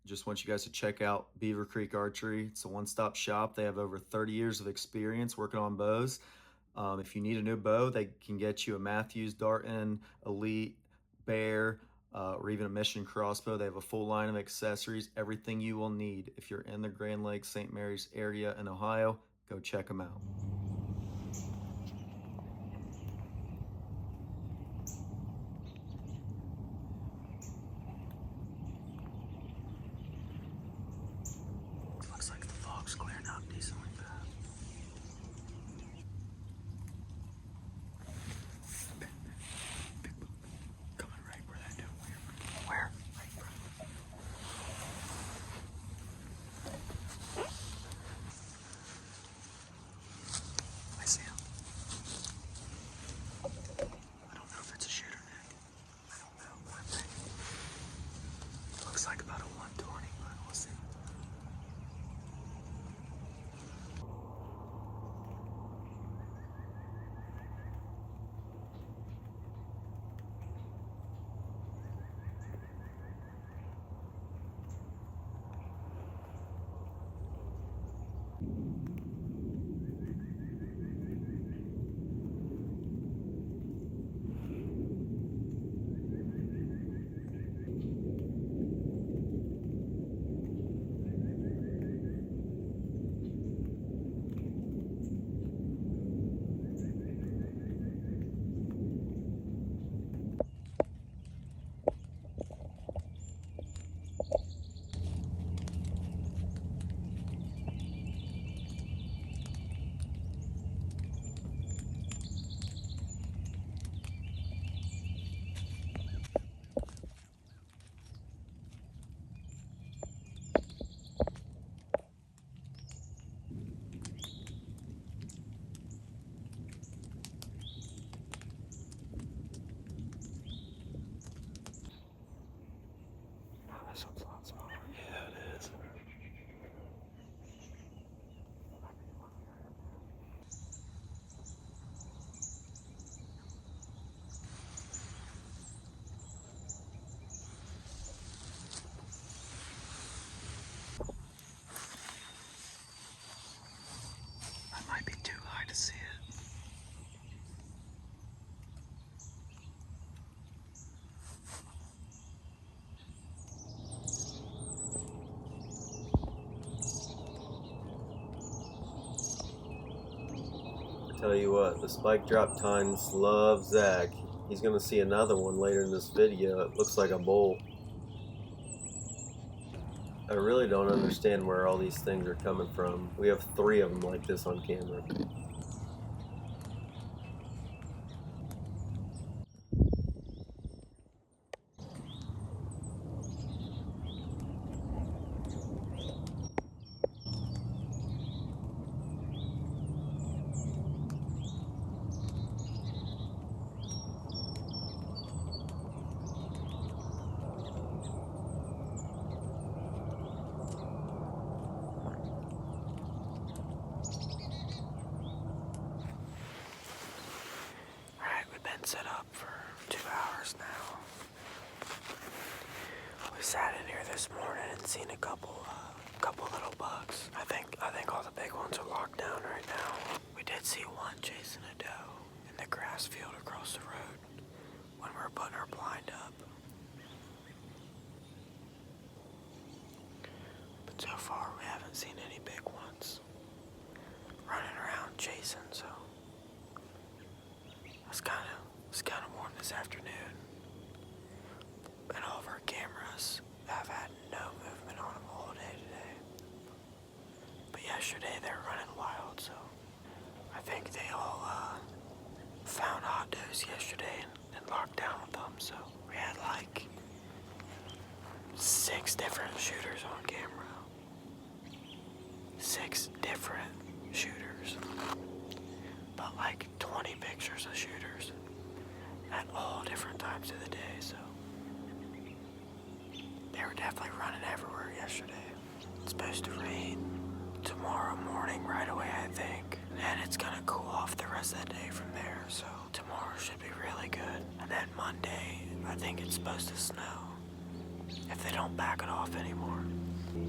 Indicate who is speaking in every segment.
Speaker 1: Just want you guys to check out Beaver Creek Archery. It's a one-stop shop. They have over 30 years of experience working on bows. If you need a new bow, they can get you a Matthews, Darton, Elite, Bear, or even a Mission crossbow. They have a full line of accessories, everything you will need. If you're in the Grand Lake, St. Mary's area in Ohio, go check them out. Looks like the fog's clearing up decently fast. Coming right where that dude. Where? Right, bro. I see him. I don't know if it's a shooter, Nick. I don't know. I think it looks like about a 120, but we'll see. This one's a lot smaller. Yeah, it is. That might be too high to see it. Tell you what, the spike drop tines love Zach. He's gonna see another one later in this video. It looks like a bull. I really don't understand where all these things are coming from. We have 3 of them like this on camera. Set up for 2 hours now. We sat in here this morning and seen a couple little bugs. I think all the big ones are locked down right now. We did see one chasing a doe in the grass field across the road when we were putting our blind up. But so far we haven't seen any big ones running around chasing, so it's kind of warm this afternoon, and all of our cameras have had no movement on them all day today. But yesterday they were running wild, so I think they all found hot does yesterday and locked down with them. So we had like 6 different shooters on camera. 6 different shooters, but like 20 pictures of shooters at all different times of the day, so they were definitely running everywhere yesterday. It's supposed to rain tomorrow morning right away, I think, and it's gonna cool off the rest of the day from there, so tomorrow should be really good. And then Monday, I think it's supposed to snow.
Speaker 2: if they don't back it off anymore.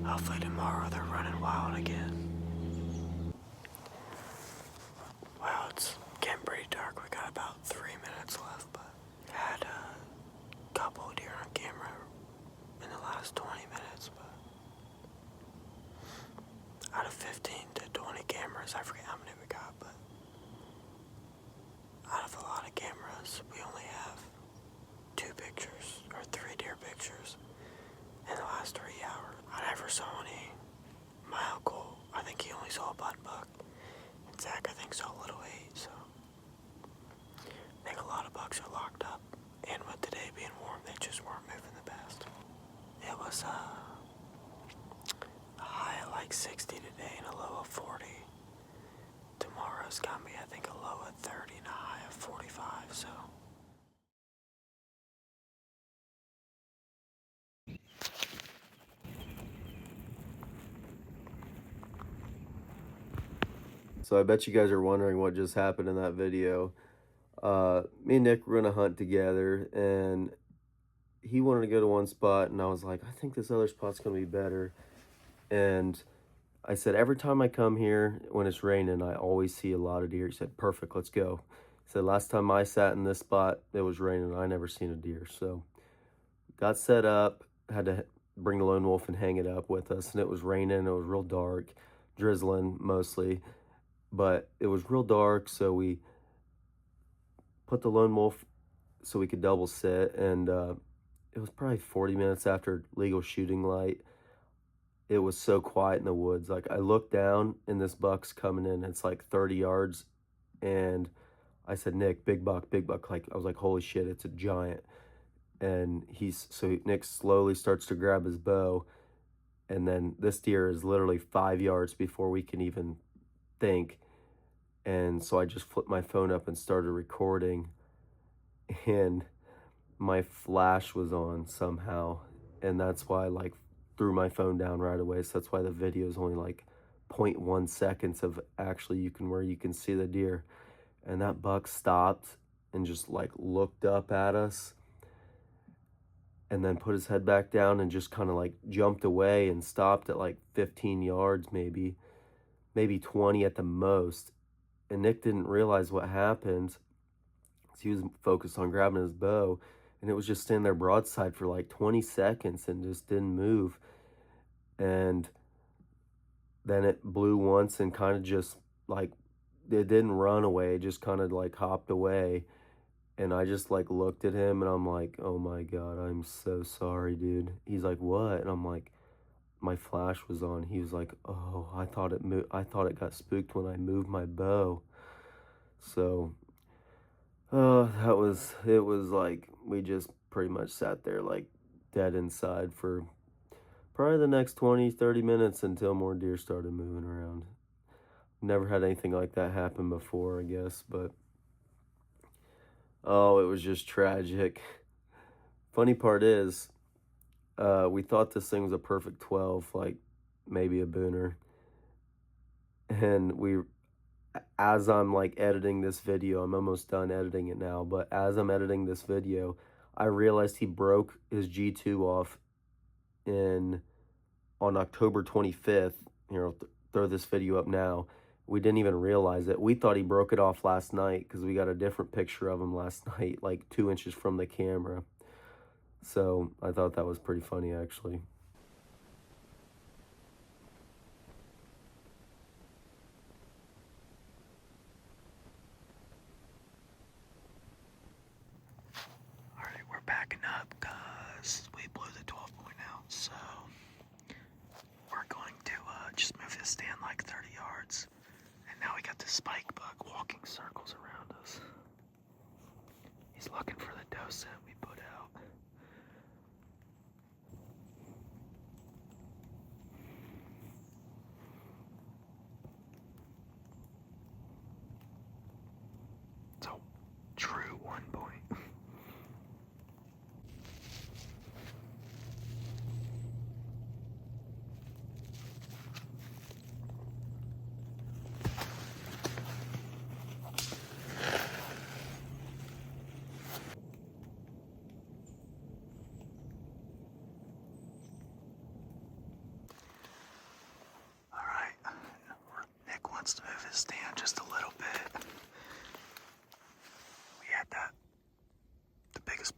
Speaker 2: Hopefully tomorrow they're running wild again. Wow, it's getting pretty dark. We got about 3 minutes left, but had a couple deer on camera in the last 20 minutes, but out of 15 to 20 cameras, I forget how many we got, but out of a lot of cameras, we only have 2 pictures, or 3 deer pictures in the last 3 hours. I never saw any. My uncle, I think he only saw a button buck, and Zach, I think, saw a little 8, so I think a lot of bucks are locked up, and with today being warm, they just weren't moving the best. It was a high of like 60 today and a low of 40. Tomorrow's gonna be, I think, a low of 30 and a high of 45, so.
Speaker 3: So I bet you guys are wondering what just happened in that video. Me and Nick were gonna hunt together, and he wanted to go to one spot, and I was like, I think this other spot's gonna be better. And I said, every time I come here when it's raining, I always see a lot of deer. He said, perfect, let's go. He said, last time I sat in this spot, it was raining, I never seen a deer. So got set up, had to bring the lone wolf and hang it up with us, and it was raining, it was real dark, drizzling mostly, but it was real dark, so we put the lone wolf so we could double sit, and it was probably 40 minutes after legal shooting light. It was so quiet in the woods. Like, I looked down and this buck's coming in. It's like 30 yards, and I said, Nick, big buck, big buck. Like, I was like, holy shit, it's a giant. And so Nick slowly starts to grab his bow, and then this deer is literally 5 yards before we can even think. And so I just flipped my phone up and started recording, and my flash was on somehow, and that's why I like threw my phone down right away. So that's why the video is only like 0.1 seconds of actually where you can see the deer. And that buck stopped and just like looked up at us, and then put his head back down and just kind of like jumped away and stopped at like 15 yards, maybe 20 at the most. And Nick didn't realize what happened. He was focused on grabbing his bow, and it was just standing there broadside for like 20 seconds and just didn't move. And then it blew once and kind of just like, it didn't run away, it just kind of like hopped away. And I just like looked at him, and I'm like, oh my God, I'm so sorry, dude. He's like, what? And I'm like, my flash was on. He was like, oh, I thought it got spooked when I moved my bow. So it was like, we just pretty much sat there like dead inside for probably the next 20-30 minutes until more deer started moving around. Never had anything like that happen before, I guess, but oh, it was just tragic. Funny part is, we thought this thing was a perfect 12, like maybe a booner. And as I'm like editing this video, I'm almost done editing it now, but as I'm editing this video, I realized he broke his G2 off on October 25th. Here, I'll throw this video up now. We didn't even realize it. We thought he broke it off last night because we got a different picture of him last night, like 2 inches from the camera. So I thought that was pretty funny, actually.
Speaker 2: Alright, we're backing up because we blew the 12 point out, so we're going to just move this stand like 30 yards. And now we got the spike buck walking circles around us. He's looking for the doe set we put out. So, true 1 point.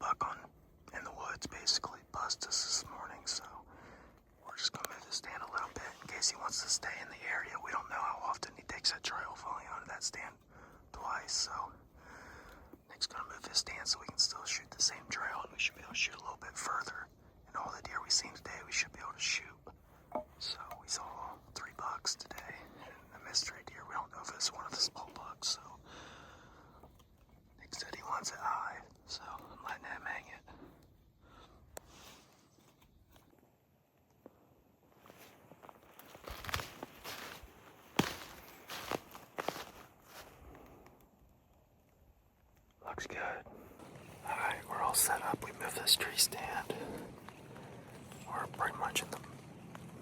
Speaker 2: buck in the woods basically buzzed us this morning, so we're just gonna move the stand a little bit in case he wants to stay in the area. We don't know how often he takes that trail, falling onto that stand twice, so Nick's gonna move his stand so we can still shoot the same trail, and we should be able to shoot a little bit further. And all the deer we've seen today, we should be able to shoot. So we saw 3 bucks today, and the mystery deer, we don't know if it's one of the small bucks, so Nick said he wants it high, so I'm letting him hang it. Looks good. Alright, we're all set up. We moved this tree stand. We're pretty much in the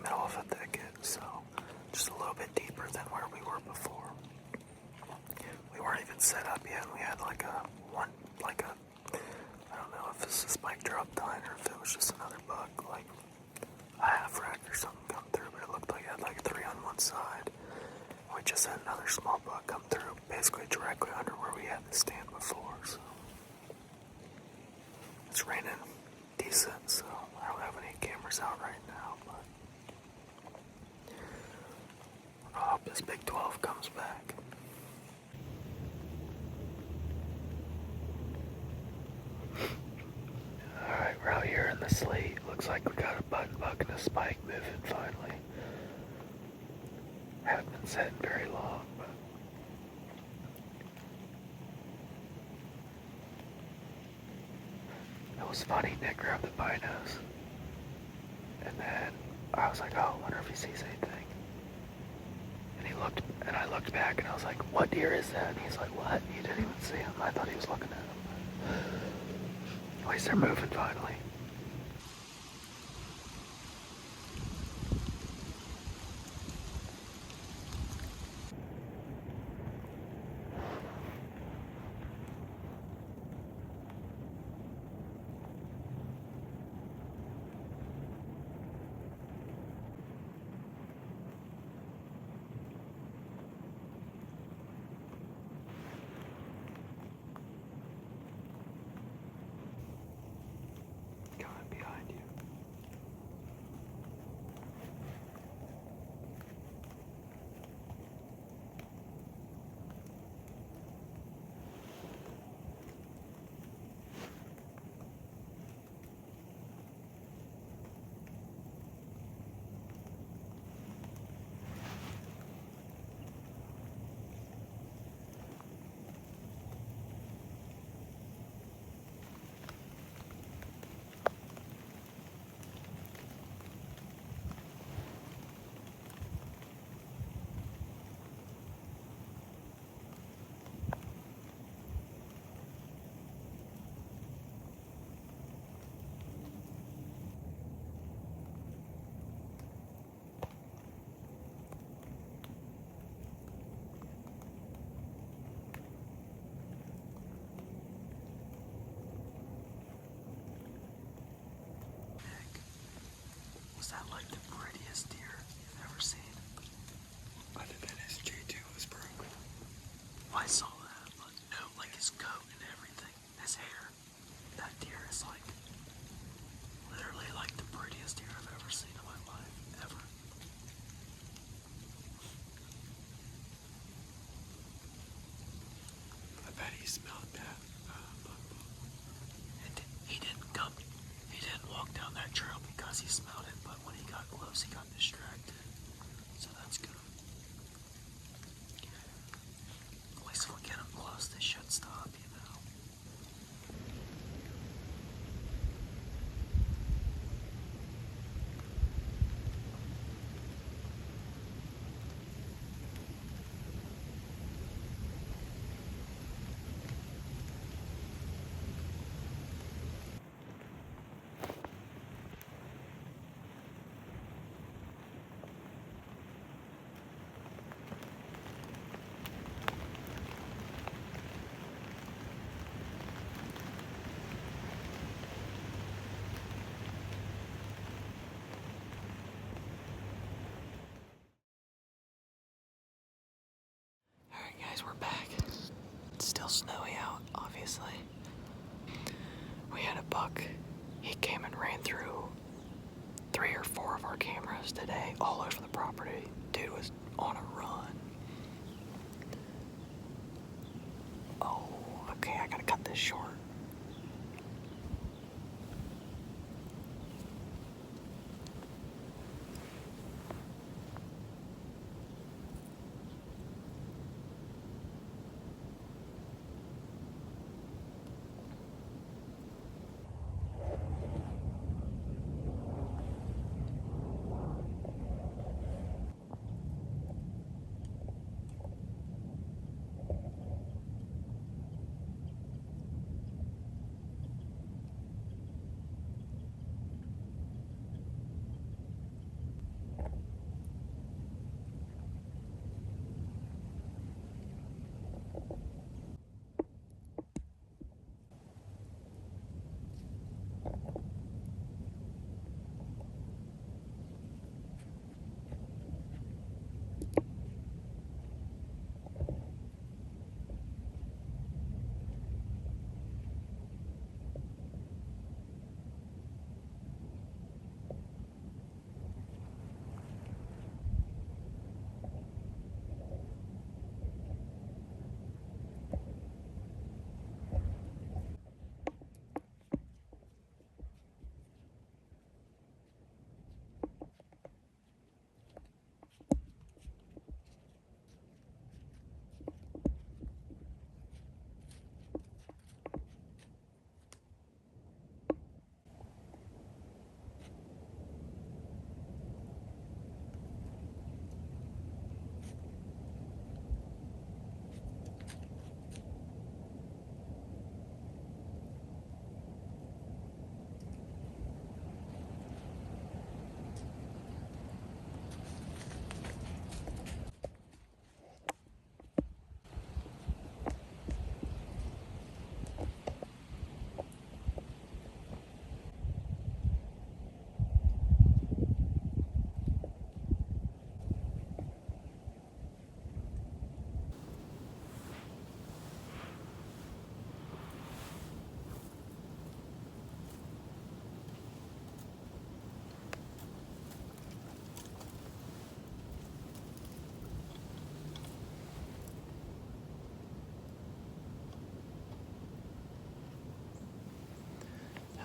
Speaker 2: middle of a thicket, so just a little bit deeper than where we were before. We weren't even set up yet. We had I don't know if it's a spike drop tine or if it was just another buck, like a half rack or something come through, but it looked like it had like 3 on one side. We just had another small buck come through, basically directly under where we had the stand before, so. It's raining decent, so I don't have any cameras out right now, but I hope this Big 12 comes back. Alright, we're out here in the sleet. Looks like we got a button buck and a spike moving finally. Haven't been setting very long, but it was funny. Nick grabbed the binos, and then I was like, oh, I wonder if he sees anything. And he looked, and I looked back, and I was like, what deer is that? And he's like, what? You didn't even see him. I thought he was looking at him. At least they're moving finally. Coming behind you. Was that like the prettiest deer you've ever seen? Other than his J2 was broken. I saw that, but no, like his coat and everything, his hair. That deer is like, literally like the prettiest deer I've ever seen in my life, ever. I bet he smelled that buck. He didn't walk down that trail because he smelled it, but when he got close, he got distracted. So that's good. At least if we get him close, they should stop, you know. Alright guys, we're back. It's still snowy out, obviously. we had a buck. He came and ran through 3 or 4 of our cameras today, all over the property. Dude was on a run. Oh, okay, I gotta cut this short.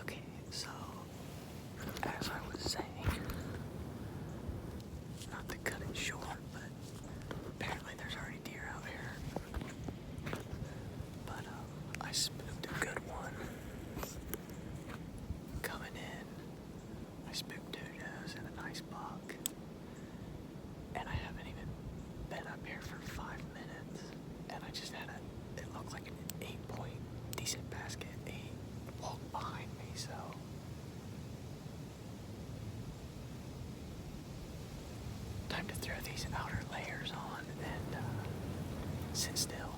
Speaker 2: Okay, so as I was saying, not to cut it short, but apparently there's already deer out here. But I spooked a good one coming in. I spooked 2 does and a nice buck, and I haven't even been up here for 5 minutes, and I just had it looked like an 8-point decent basket. He walked behind me, so time to throw these outer layers on and sit still.